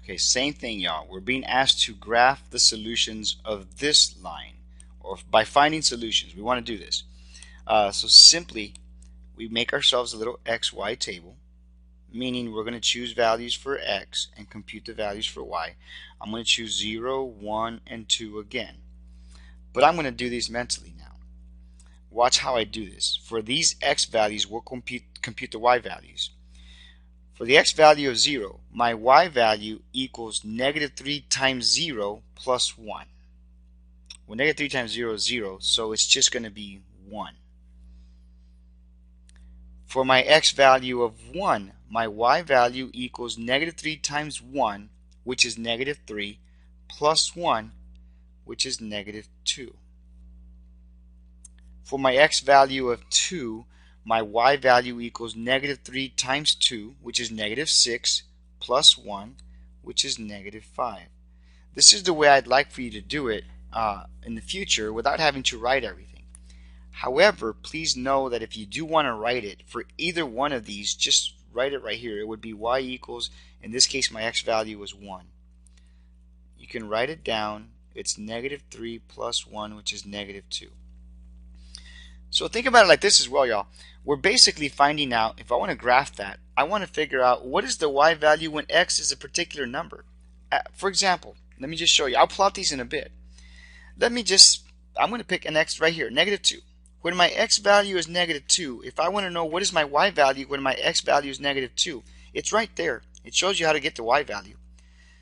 Okay, same thing, y'all. We're being asked to graph the solutions of this line, or by finding solutions. We want to do this. So simply, we make ourselves a little XY table, meaning we're going to choose values for X and compute the values for Y. I'm going to choose 0, 1, and 2 again. But I'm going to do these mentally now. Watch how I do this. For these X values, we'll compute the Y values. For the X value of 0, my Y value equals -3 times 0 plus 1. Well, -3 times 0 is 0, so it's just going to be 1. For my X value of 1, my Y value equals -3 times 1, which is -3, plus 1, which is -2. For my X value of 2, my Y value equals -3 times 2, which is -6, plus 1, which is -5. This is the way I'd like for you to do it in the future without having to write everything. However, please know that if you do want to write it for either one of these, just write it right here. It would be Y equals, in this case my X value was 1. You can write it down. It's -3 plus 1, which is -2. So think about it like this as well, y'all. We're basically finding out, if I want to graph that, I want to figure out what is the Y value when X is a particular number. For example, let me just show you. I'll plot these in a bit. I'm going to pick an X right here, -2. When my X value is -2, if I want to know what is my Y value when my X value is -2, it's right there. It shows you how to get the Y value.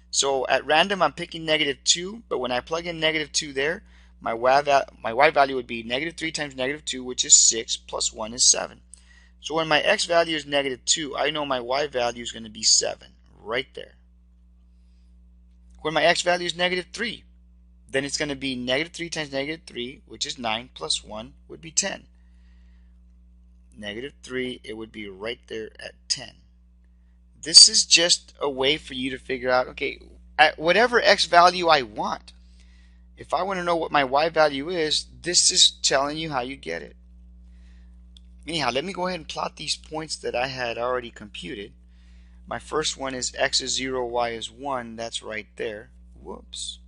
So at random, I'm picking -2, but when I plug in -2 there, my Y value would be -3 times -2, which is 6, plus 1 is 7. So when my X value is -2, I know my Y value is going to be 7, right there. When my X value is -3, then it's going to be -3 times -3, which is 9, plus 1 would be 10. -3, it would be right there at 10. This is just a way for you to figure out, okay, at whatever X value I want, if I want to know what my Y value is, this is telling you how you get it. Anyhow, let me go ahead and plot these points that I had already computed. My first one is X is 0, Y is 1. That's right there. Whoops.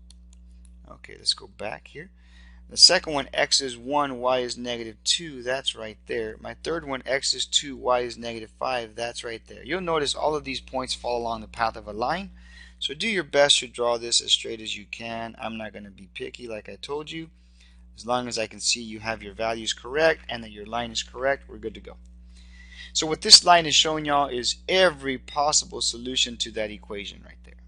Okay, let's go back here. The second one, X is 1, Y is -2. That's right there. My third one, X is 2, Y is -5. That's right there. You'll notice all of these points fall along the path of a line. So do your best to draw this as straight as you can. I'm not going to be picky like I told you. As long as I can see you have your values correct and that your line is correct, we're good to go. So what this line is showing y'all is every possible solution to that equation right there.